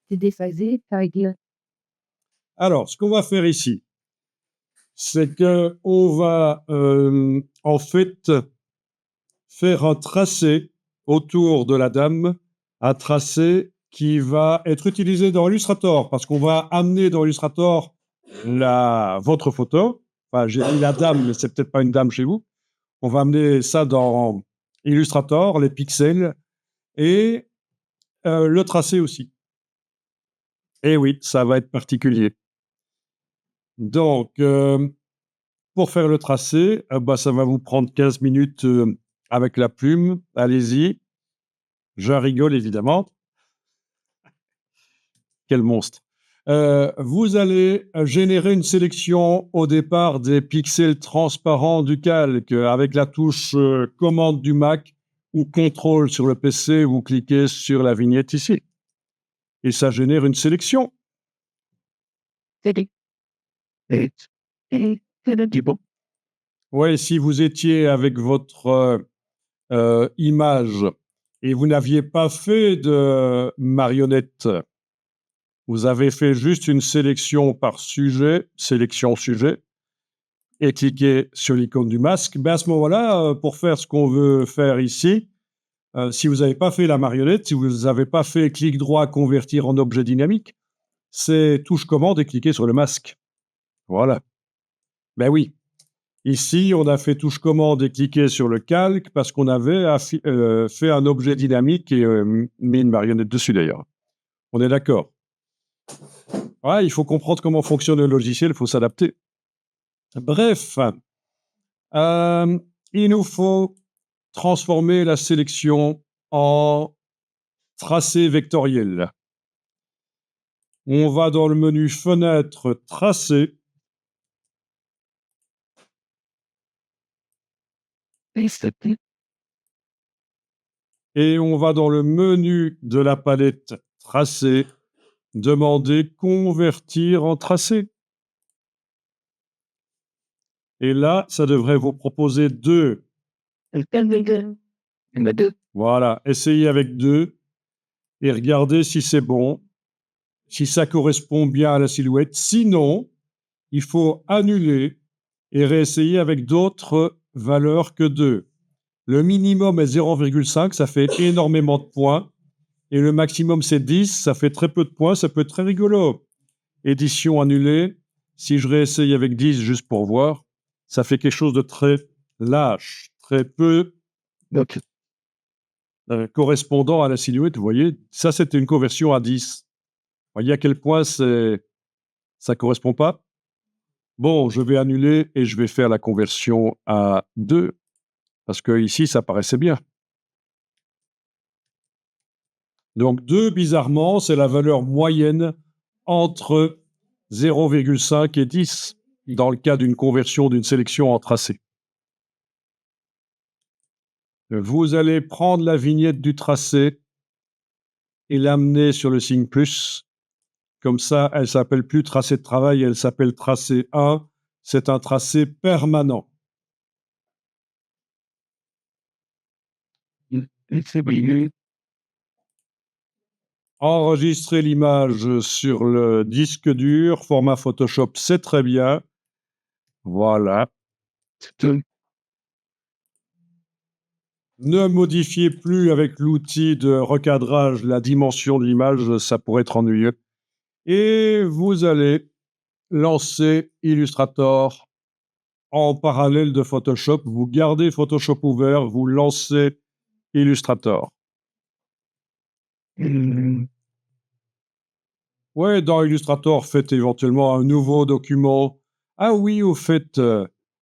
C'est déphasé, ça veut dire. Alors, ce qu'on va faire ici, c'est qu'on va en fait faire un tracé autour de la dame, un tracé qui va être utilisé dans Illustrator, parce qu'on va amener dans Illustrator votre photo. Enfin, j'ai dit la dame, mais c'est peut-être pas une dame chez vous. On va amener ça dans Illustrator, les pixels, et le tracé aussi. Et oui, ça va être particulier. Donc, pour faire le tracé, ça va vous prendre 15 minutes avec la plume. Allez-y. Je rigole, évidemment. Quel monstre. Vous allez générer une sélection au départ des pixels transparents du calque avec la touche commande du Mac ou contrôle sur le PC. Vous cliquez sur la vignette ici. Et ça génère une sélection. Oui, si vous étiez avec votre image et vous n'aviez pas fait de marionnette, vous avez fait juste une sélection par sujet, sélection sujet, et cliquez sur l'icône du masque, à ce moment-là, pour faire ce qu'on veut faire ici, si vous n'avez pas fait la marionnette, si vous n'avez pas fait clic droit, convertir en objet dynamique, c'est touche commande et cliquez sur le masque. Voilà. Ben oui. Ici, on a fait touche commande et cliqué sur le calque parce qu'on avait fait un objet dynamique et mis une marionnette dessus d'ailleurs. On est d'accord. Ouais, il faut comprendre comment fonctionne le logiciel, il faut s'adapter. Bref, il nous faut transformer la sélection en tracé vectoriel. On va dans le menu Fenêtre, Tracé. Et on va dans le menu de la palette Tracé, demander Convertir en tracé. Et là, ça devrait vous proposer deux. Voilà, essayez avec deux et regardez si c'est bon, si ça correspond bien à la silhouette. Sinon, il faut annuler et réessayer avec d'autres valeurs que 2. Le minimum est 0,5, ça fait énormément de points. Et le maximum, c'est 10, ça fait très peu de points, ça peut être très rigolo. Édition annulée. Si je réessaye avec 10 juste pour voir, ça fait quelque chose de très lâche, très peu correspondant à la silhouette. Vous voyez, ça, c'était une conversion à 10. Vous voyez à quel point ça ne correspond pas? Bon, je vais annuler et je vais faire la conversion à 2, parce que ici, ça paraissait bien. Donc 2, bizarrement, c'est la valeur moyenne entre 0,5 et 10 dans le cas d'une conversion d'une sélection en tracé. Vous allez prendre la vignette du tracé et l'amener sur le signe plus. Comme ça, elle ne s'appelle plus tracé de travail, elle s'appelle tracé 1. C'est un tracé permanent. Enregistrer l'image sur le disque dur, format Photoshop, c'est très bien. Voilà. Ne modifiez plus avec l'outil de recadrage la dimension de l'image, ça pourrait être ennuyeux. Et vous allez lancer Illustrator en parallèle de Photoshop. Vous gardez Photoshop ouvert, vous lancez Illustrator. Ouais, dans Illustrator, faites éventuellement un nouveau document. Ah oui, au fait,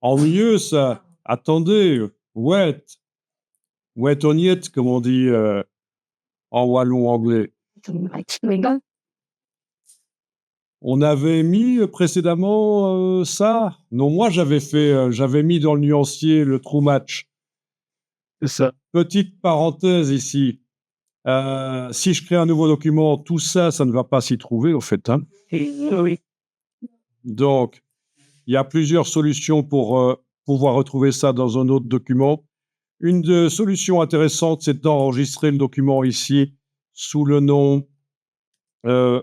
ennuyeux ça. Attendez, wet on it, comme on dit en wallon anglais. On avait mis précédemment ça. Non, moi j'avais mis dans le nuancier le true match. C'est ça. Petite parenthèse ici. Si je crée un nouveau document, tout ça, ça ne va pas s'y trouver, au fait. Hein. Oui. Donc, il y a plusieurs solutions pour pouvoir retrouver ça dans un autre document. Une solution intéressante, c'est d'enregistrer le document ici sous le nom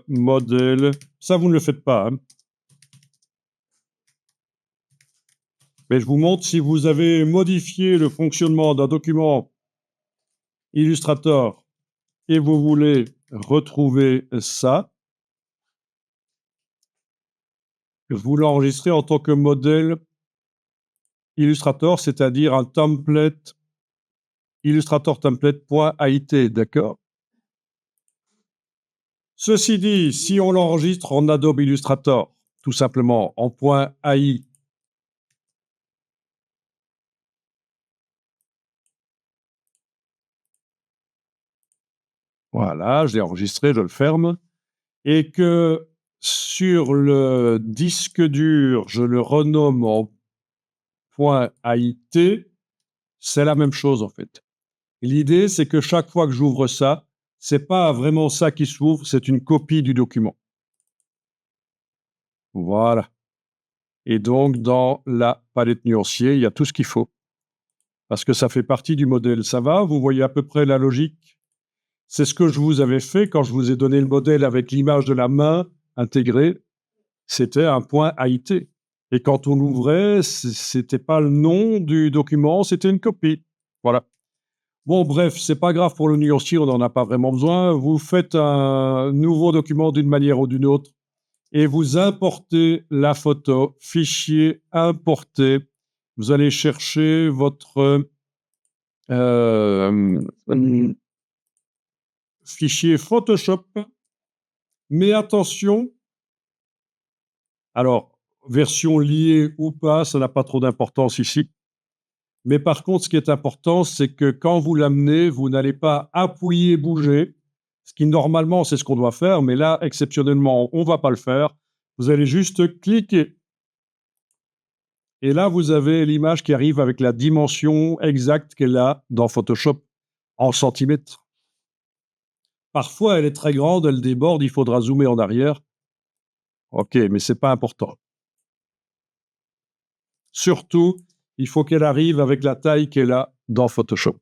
modèle. Ça, vous ne le faites pas, hein. Mais je vous montre si vous avez modifié le fonctionnement d'un document Illustrator et vous voulez retrouver ça, vous l'enregistrez en tant que modèle Illustrator, c'est-à-dire un template Illustrator template.it, d'accord? Ceci dit, si on l'enregistre en Adobe Illustrator, tout simplement en .ai, voilà, je l'ai enregistré, je le ferme, et que sur le disque dur, je le renomme en .ait, c'est la même chose en fait. L'idée, c'est que chaque fois que j'ouvre ça, c'est pas vraiment ça qui s'ouvre, c'est une copie du document. Voilà. Et donc, dans la palette nuancier, il y a tout ce qu'il faut. Parce que ça fait partie du modèle. Ça va? Vous voyez à peu près la logique? C'est ce que je vous avais fait quand je vous ai donné le modèle avec l'image de la main intégrée. C'était un .ait. Et quand on l'ouvrait, c'était pas le nom du document, c'était une copie. Voilà. Bon, bref, c'est pas grave pour le nuancier, on n'en a pas vraiment besoin. Vous faites un nouveau document d'une manière ou d'une autre et vous importez la photo, fichier importé. Vous allez chercher votre fichier Photoshop. Mais attention, alors, version liée ou pas, ça n'a pas trop d'importance ici. Mais par contre, ce qui est important, c'est que quand vous l'amenez, vous n'allez pas appuyer, bouger, ce qui normalement, c'est ce qu'on doit faire, mais là, exceptionnellement, on ne va pas le faire. Vous allez juste cliquer. Et là, vous avez l'image qui arrive avec la dimension exacte qu'elle a dans Photoshop en centimètres. Parfois, elle est très grande, elle déborde, il faudra zoomer en arrière. OK, mais ce n'est pas important. Surtout, il faut qu'elle arrive avec la taille qu'elle a dans Photoshop.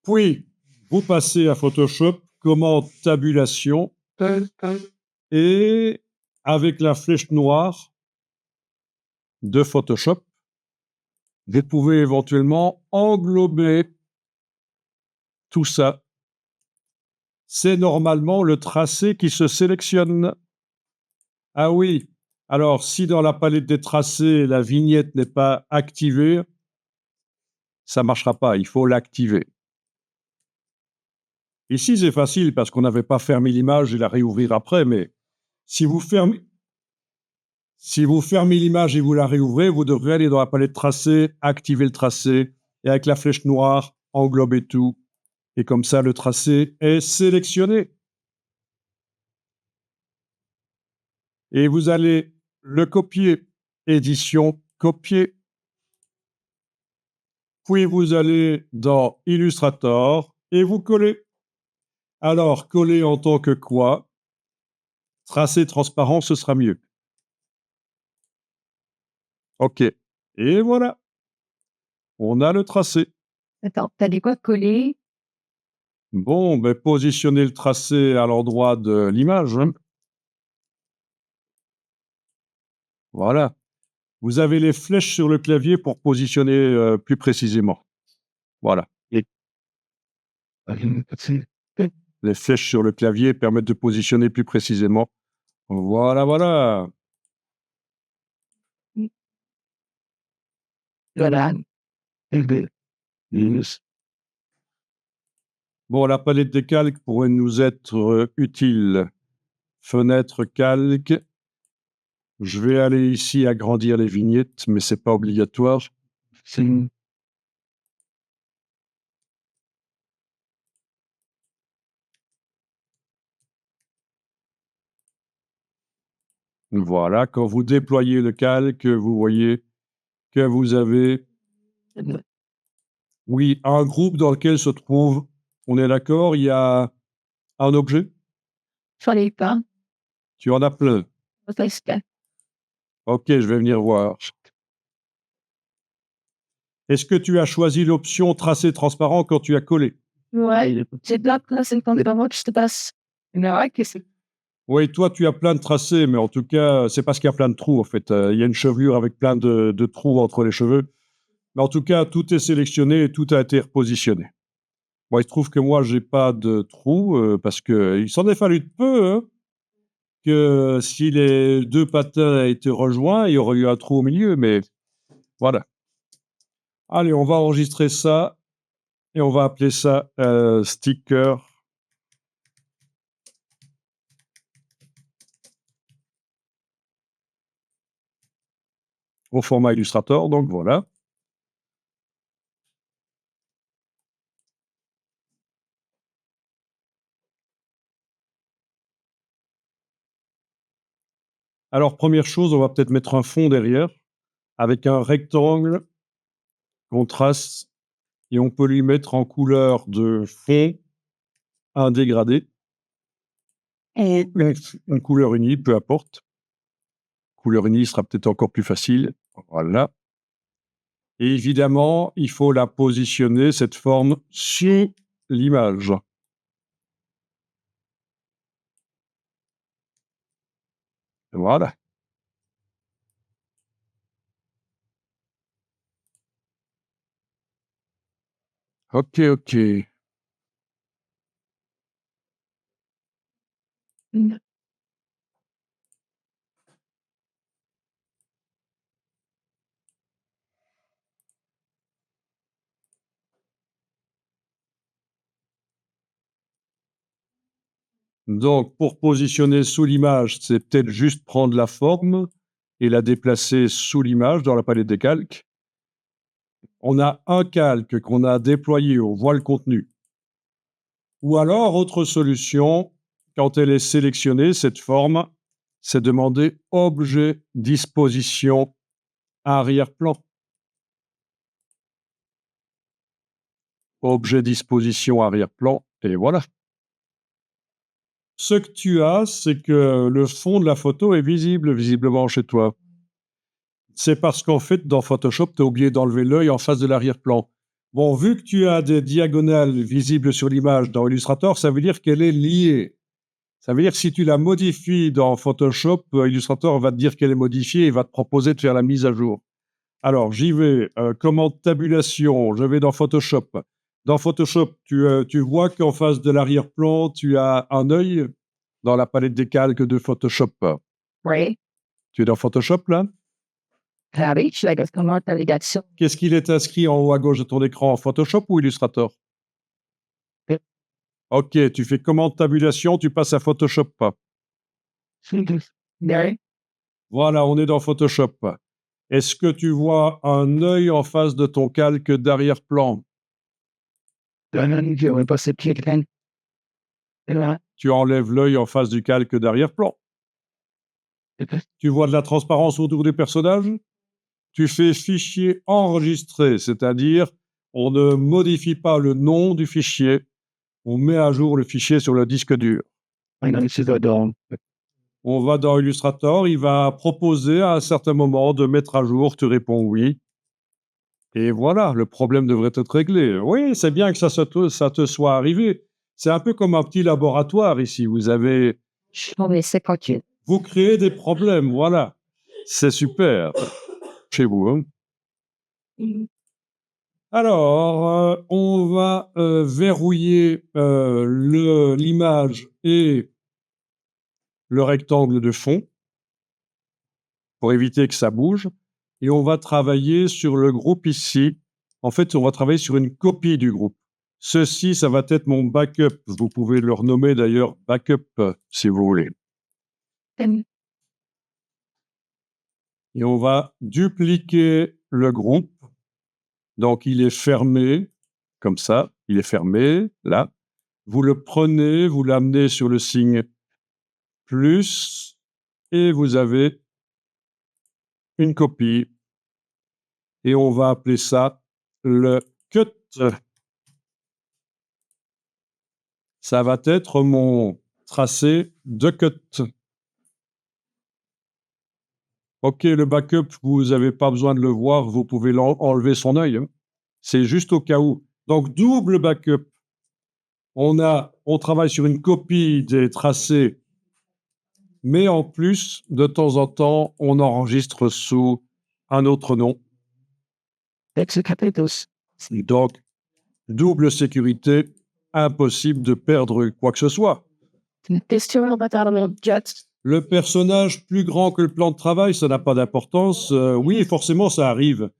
Puis, vous passez à Photoshop, commande tabulation, et avec la flèche noire de Photoshop, vous pouvez éventuellement englober tout ça. C'est normalement le tracé qui se sélectionne. Ah oui, alors si dans la palette des tracés, la vignette n'est pas activée, ça ne marchera pas, il faut l'activer. Ici, c'est facile parce qu'on n'avait pas fermé l'image et la réouvrir après, mais si vous fermez l'image et vous la réouvrez, vous devrez aller dans la palette tracé, activer le tracé, et avec la flèche noire, englober tout. Et comme ça, le tracé est sélectionné. Et vous allez le copier, édition, copier. Puis vous allez dans Illustrator et vous collez. Alors, coller en tant que quoi? Tracé transparent, ce sera mieux. OK. Et voilà. On a le tracé. Attends, t'as dit quoi, coller? Bon, ben, positionnez le tracé à l'endroit de l'image, hein. Voilà. Vous avez les flèches sur le clavier pour positionner plus précisément. Voilà. Les flèches sur le clavier permettent de positionner plus précisément. Voilà, voilà. Voilà. Bon, la palette des calques pourrait nous être utile. Fenêtre calque. Je vais aller ici agrandir les vignettes, mais c'est pas obligatoire. Voilà, quand vous déployez le calque, vous voyez que vous avez, oui, un groupe dans lequel se trouve, on est d'accord, il y a un objet? J'en ai pas. Tu en as plein. Parce que OK, je vais venir voir. Est-ce que tu as choisi l'option tracé transparent quand tu as collé? Ouais, j'ai de la place dans les moments que je te passe. Ouais, que c'est Oui, toi, tu as plein de tracés, mais en tout cas, c'est parce qu'il y a plein de trous, en fait. Il y a une chevelure avec plein de trous entre les cheveux. Mais en tout cas, tout est sélectionné et tout a été repositionné. Bon, il se trouve que moi, j'ai pas de trous, parce qu'il s'en est fallu de peu, hein, que si les 2 patins étaient rejoints, il y aurait eu un trou au milieu, mais voilà. Allez, on va enregistrer ça et on va appeler ça, sticker au format Illustrator, donc voilà. Alors, première chose, on va peut-être mettre un fond derrière avec un rectangle qu'on trace et on peut lui mettre en couleur de fond un dégradé et une couleur unie, peu importe. Couleur unie sera peut-être encore plus facile. Voilà. Et évidemment, il faut la positionner, cette forme, sur l'image. Voilà. OK, OK. mmh, Donc, pour positionner sous l'image, c'est peut-être juste prendre la forme et la déplacer sous l'image dans la palette des calques. On a un calque qu'on a déployé, on voit le contenu. Ou alors, autre solution, quand elle est sélectionnée, cette forme, c'est demander objet disposition arrière-plan. Objet disposition arrière-plan, et voilà. Ce que tu as, c'est que le fond de la photo est visible, visiblement chez toi. C'est parce qu'en fait, dans Photoshop, tu as oublié d'enlever l'œil en face de l'arrière-plan. Bon, vu que tu as des diagonales visibles sur l'image dans Illustrator, ça veut dire qu'elle est liée. Ça veut dire que si tu la modifies dans Photoshop, Illustrator va te dire qu'elle est modifiée et va te proposer de faire la mise à jour. Alors, j'y vais, commande tabulation, je vais dans Photoshop. Dans Photoshop, tu vois qu'en face de l'arrière-plan, tu as un œil dans la palette des calques de Photoshop. ouais, Tu es dans Photoshop, là? Harry, je suis avec comment tu as Qu'est-ce qu'il est inscrit en haut à gauche de ton écran, Photoshop ou Illustrator? OK, tu fais commande tabulation, tu passes à Photoshop. Ouais, Voilà, on est dans Photoshop. Est-ce que tu vois un œil en face de ton calque d'arrière-plan? je vais passer quelqu'un. Ouais, Tu enlèves l'œil en face du calque d'arrière-plan. Tu vois de la transparence autour du personnage? Tu fais fichier enregistré, c'est-à-dire on ne modifie pas le nom du fichier, on met à jour le fichier sur le disque dur. On va dans Illustrator, il va proposer à un certain moment de mettre à jour, tu réponds oui. Et voilà, le problème devrait être réglé. Oui, c'est bien que ça te soit arrivé. C'est un peu comme un petit laboratoire ici. non, mais c'est quand tu Vous créez des problèmes, voilà. C'est super chez vous, hein. Alors, on va verrouiller l'image et le rectangle de fond pour éviter que ça bouge. Et on va travailler sur le groupe ici. En fait, on va travailler sur une copie du groupe. Ceci, ça va être mon backup. Vous pouvez le renommer d'ailleurs backup si vous voulez. Et on va dupliquer le groupe. Donc, il est fermé, comme ça. Il est fermé, là. Vous le prenez, vous l'amenez sur le signe plus, et vous avez une copie. Et on va appeler ça le cut. Ça va être mon tracé de cut. OK, le backup, vous n'avez pas besoin de le voir, vous pouvez enlever son œil, hein. C'est juste au cas où. Donc double backup. on travaille sur une copie des tracés, mais en plus, de temps en temps, on enregistre sous un autre nom. Execapitus. Donc, double sécurité, impossible de perdre quoi que ce soit. External battalion jets. Le personnage plus grand que le plan de travail, ça n'a pas d'importance. Oui, forcément, ça arrive.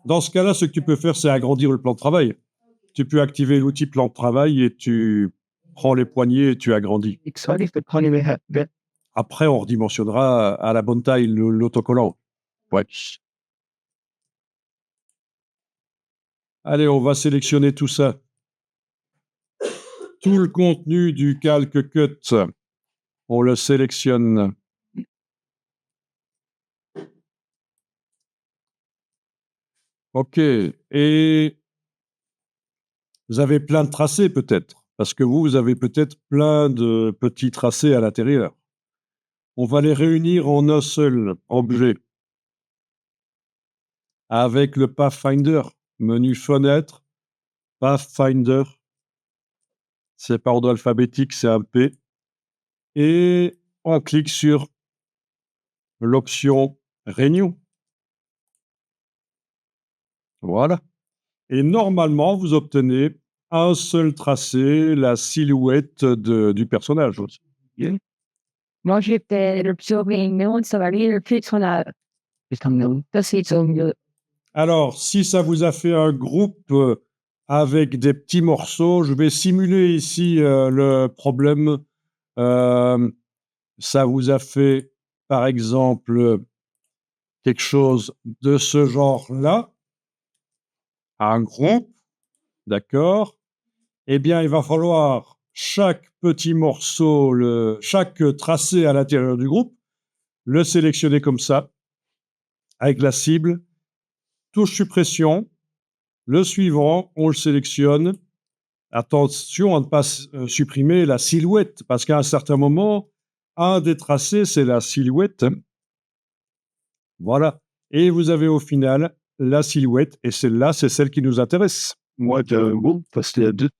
Dans ce cas-là, ce que tu peux faire, c'est agrandir le plan de travail. Tu peux activer l'outil plan de travail et tu prends les poignées et tu agrandis. Excited for Connie Hat. Après, on redimensionnera à la bonne taille l'autocollant. Ouais. Allez, on va sélectionner tout ça. Tout le contenu du calque cut, on le sélectionne. OK. Et vous avez plein de tracés peut-être, parce que vous avez peut-être plein de petits tracés à l'intérieur. On va les réunir en un seul objet avec le Pathfinder, menu fenêtre, Pathfinder. C'est par ordre alphabétique, c'est un P. Et on clique sur l'option Réunion. Voilà. Et normalement, vous obtenez un seul tracé, la silhouette du personnage. Moi, j'étais le pseudo million, ça va aller le plus qu'on a. Alors, si ça vous a fait un groupe avec des petits morceaux, je vais simuler ici le problème. Ça vous a fait, par exemple, quelque chose de ce genre-là, un groupe, d'accord? Eh bien, il va falloir chaque petit morceau, chaque tracé à l'intérieur du groupe, le sélectionner comme ça, avec la cible, touche suppression, le suivant, on le sélectionne. Attention à ne pas supprimer la silhouette, parce qu'à un certain moment, un des tracés, c'est la silhouette. Voilà. Et vous avez au final la silhouette, et celle-là, c'est celle qui nous intéresse. Moi, j'ai un groupe parce qu'il y a deux.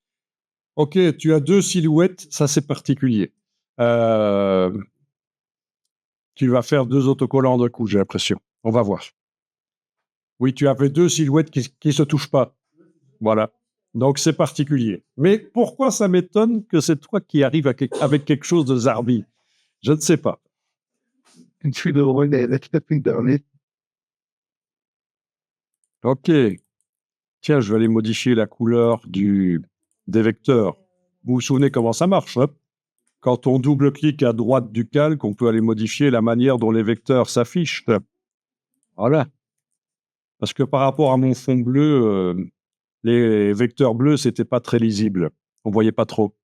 OK, tu as deux silhouettes, ça c'est particulier. Tu vas faire deux autocollants d'un coup, j'ai l'impression. On va voir. Oui, tu avais deux silhouettes qui ne se touchent pas. Voilà. Donc c'est particulier. Mais pourquoi ça m'étonne que c'est toi qui arrives avec quelque chose de zarbi? Je ne sais pas. Je suis le roi des dernier. OK. Tiens, je vais aller modifier la couleur des vecteurs. Vous vous souvenez comment ça marche, hein? Quand on double-clique à droite du calque, on peut aller modifier la manière dont les vecteurs s'affichent. Voilà. Parce que par rapport à mon fond bleu, les vecteurs bleus, c'était pas très lisible. On voyait pas trop.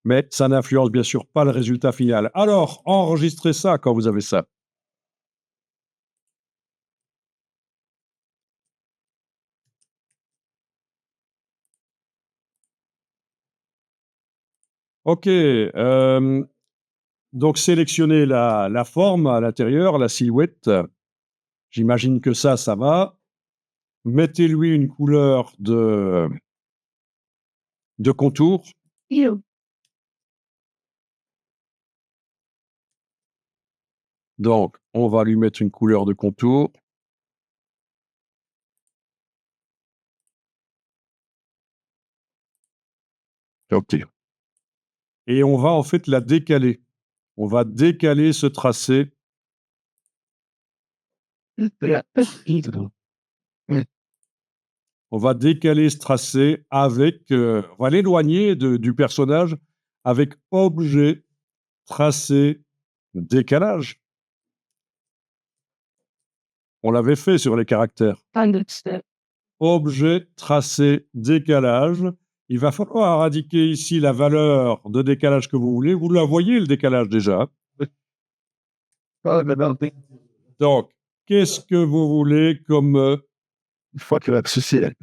Mais ça n'influence bien sûr pas le résultat final. Alors, enregistrez ça quand vous avez ça. OK. Donc, sélectionnez la forme à l'intérieur, la silhouette. J'imagine que ça va. Mettez-lui une couleur de contour. Donc, on va lui mettre une couleur de contour. OK. Et on va en fait la décaler. On va décaler ce tracé. On va décaler ce tracé avec, on va l'éloigner du personnage avec objet, tracé, décalage. On l'avait fait sur les caractères. Objet, tracé, décalage. Il va falloir indiquer ici la valeur de décalage que vous voulez. Vous la voyez, le décalage déjà. Donc, qu'est-ce que vous voulez comme... Une fois que l'accès est.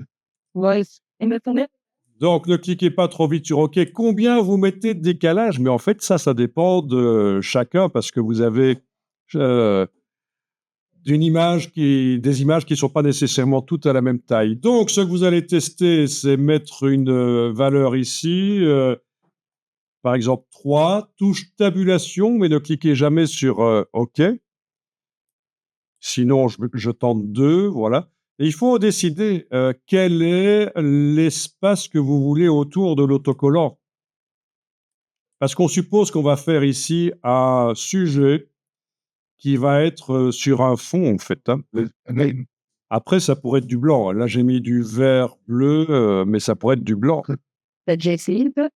Donc, ne cliquez pas trop vite sur OK. Combien vous mettez de décalage? Mais en fait, ça dépend de chacun parce que vous avez des images qui ne sont pas nécessairement toutes à la même taille. Donc, ce que vous allez tester, c'est mettre une valeur ici. par exemple 3, touche tabulation, mais ne cliquez jamais sur OK. Sinon, je tente 2, voilà. Et il faut décider quel est l'espace que vous voulez autour de l'autocollant. Parce qu'on suppose qu'on va faire ici un sujet qui va être sur un fond, en fait. Hein. with a name. Après, ça pourrait être du blanc. Là, j'ai mis du vert, bleu, mais ça pourrait être du blanc. T'as déjà essayé, toi?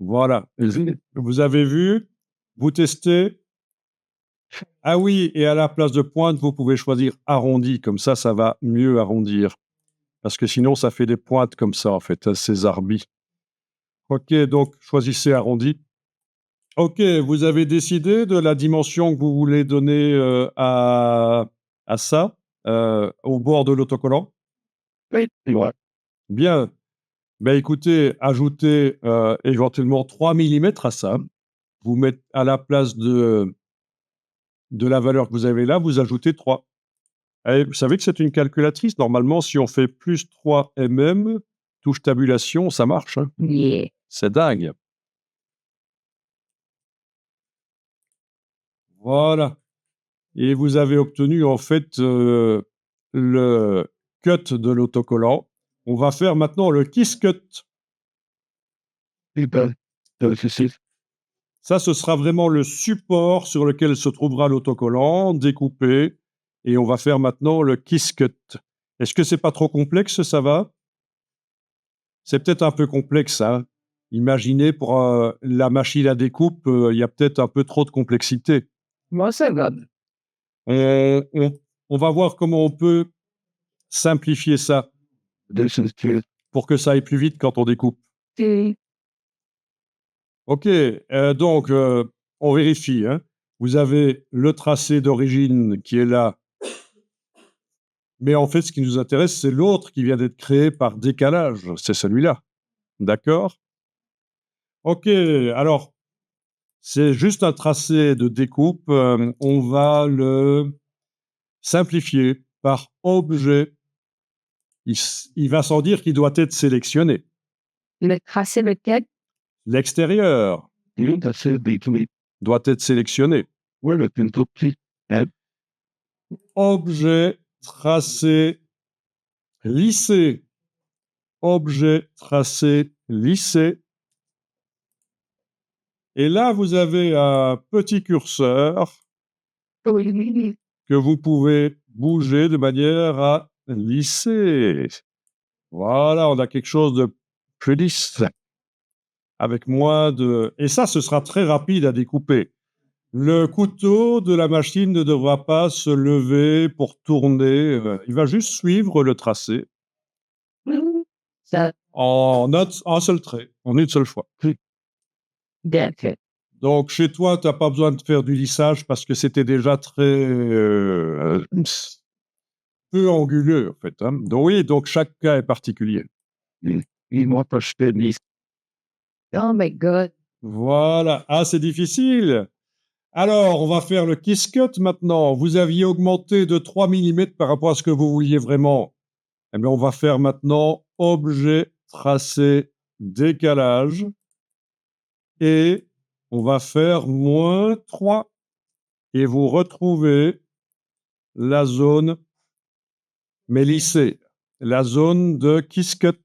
Voilà. Isn't it? Vous avez vu? Vous testez? Ah oui, et à la place de pointe, vous pouvez choisir arrondi. Comme ça va mieux arrondir. Parce que sinon, ça fait des pointes comme ça, en fait, hein, ces arbis. OK, donc choisissez arrondi. OK, vous avez décidé de la dimension que vous voulez donner à ça, au bord de l'autocollant? Right. You are. Bien. Ben écoutez, ajoutez éventuellement 3 millimètres à ça. Vous mettez à la place de la valeur que vous avez là, vous ajoutez 3. Et vous savez que c'est une calculatrice. Normalement, si on fait plus 3 mm, touche tabulation, ça marche. Hein. Yeah. C'est dingue. Voilà. Et vous avez obtenu en fait le cut de l'autocollant. On va faire maintenant le kiss cut. People. Those who see. Ça, ce sera vraiment le support sur lequel se trouvera l'autocollant découpé. Et on va faire maintenant le kiss cut. Est-ce que c'est pas trop complexe, ça va? C'est peut-être un peu complexe, hein. Imaginez pour la machine à découpe, il y a peut-être un peu trop de complexité. Moi, ça va. On va voir comment on peut simplifier ça This is true. pour que ça aille plus vite quand on découpe. Et OK, donc on vérifie, hein. Vous avez le tracé d'origine qui est là. Mais en fait, ce qui nous intéresse, c'est l'autre qui vient d'être créé par décalage. C'est celui-là. D'accord? OK, alors, c'est juste un tracé de découpe. On va le simplifier par objet. Il va sans dire qu'il doit être sélectionné. le tracé lequel? L'extérieur You can say between doit être sélectionné. where the pencil please and Objet, tracé, lissé. Objet, tracé, lissé. Et là, vous avez un petit curseur Oui. que vous pouvez bouger de manière à lisser. Voilà, on a quelque chose de plus lisse. Avec moins de... Et ça, ce sera très rapide à découper. Le couteau de la machine ne devra pas se lever pour tourner. Il va juste suivre le tracé Ça, en un seul trait, en une seule fois. d'accord. Donc, chez toi, tu n'as pas besoin de faire du lissage parce que c'était déjà très peu anguleux, en fait. Hein. Donc, oui, donc chaque cas est particulier. you want to spend these. Oh my God. Voilà. Ah, c'est difficile. Alors, on va faire le kiss cut maintenant. Vous aviez augmenté de 3 mm par rapport à ce que vous vouliez vraiment. Eh bien, on va faire maintenant objet, tracé, décalage. Et on va faire moins 3. Et vous retrouvez la zone, mais lissée, la zone de kiss cut.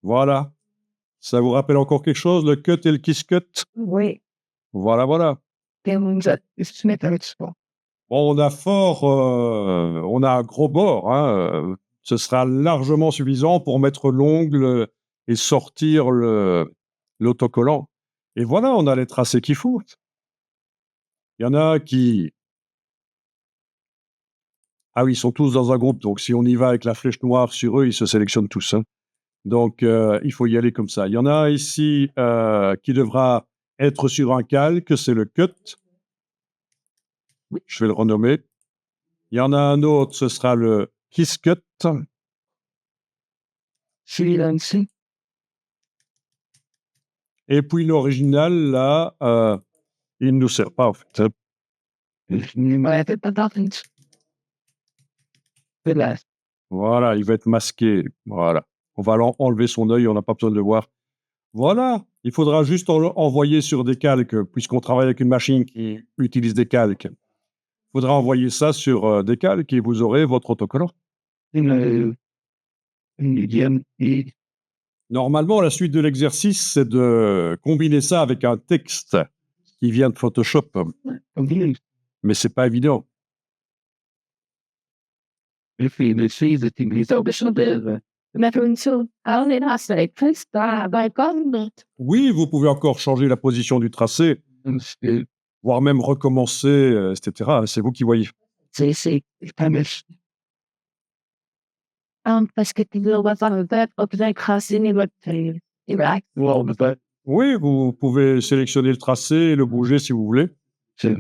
Voilà. Ça vous rappelle encore quelque chose, le cut et le kiss cut? Oui. Voilà, voilà. It's not that it's small. Bon, on a un gros bord. Hein. Ce sera largement suffisant pour mettre l'ongle et sortir l'autocollant. Et voilà, on a les tracés qu'il faut. Il y en a qui... Ah oui, ils sont tous dans un groupe. Donc, si on y va avec la flèche noire sur eux, ils se sélectionnent tous. Hein. Donc, il faut y aller comme ça. Il y en a un ici qui devra être sur un calque, c'est le cut. Oui, je vais le renommer. Il y en a un autre, ce sera le kiss cut. Celui-là ici. Et puis l'original, là, il ne nous sert pas, en fait. Hein. The last. Voilà, il va être masqué. Voilà. On va enlever son œil, on n'a pas besoin de le voir. Voilà, il faudra juste envoyer sur des calques, puisqu'on travaille avec une machine qui utilise des calques. Il faudra envoyer ça sur des calques et vous aurez votre autocollant. Une médium et Normalement, la suite de l'exercice, c'est de combiner ça avec un texte qui vient de Photoshop, combien mais c'est pas évident. le fait de ces activités Mettre une chose à l'élastère, plus by government. Oui, vous pouvez encore changer la position du tracé, voire même recommencer, etc. C'est vous qui voyez. c'est pas mal. Parce que tu dois avoir un verbe objet crassé ni votre Irak. Wow, mais pas Oui, vous pouvez sélectionner le tracé et le bouger si vous voulez. c'est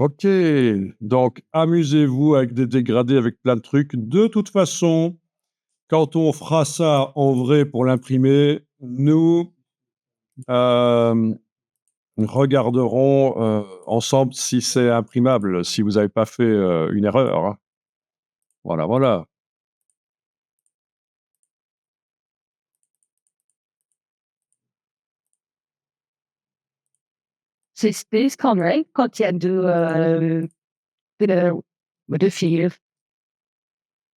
Ok, donc amusez-vous avec des dégradés, avec plein de trucs. De toute façon, quand on fera ça en vrai pour l'imprimer, nous regarderons ensemble si c'est imprimable, si vous n'avez pas fait une erreur, hein. Voilà, voilà. C'est Space Conway quand il y a deux filles.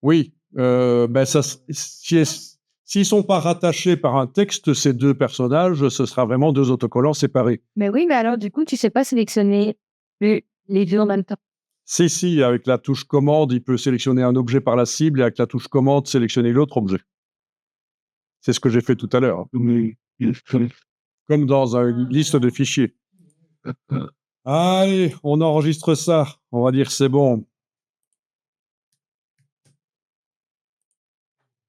Oui, ben ça, s'ils sont pas rattachés par un texte, ces deux personnages, ce sera vraiment deux autocollants séparés. Mais oui, mais alors du coup, tu sais pas sélectionner les deux en même temps. Si, avec la touche commande, il peut sélectionner un objet par la cible et avec la touche commande, sélectionner l'autre objet. C'est ce que j'ai fait tout à l'heure, comme dans une liste de fichiers. Allez, on enregistre ça. On va dire c'est bon.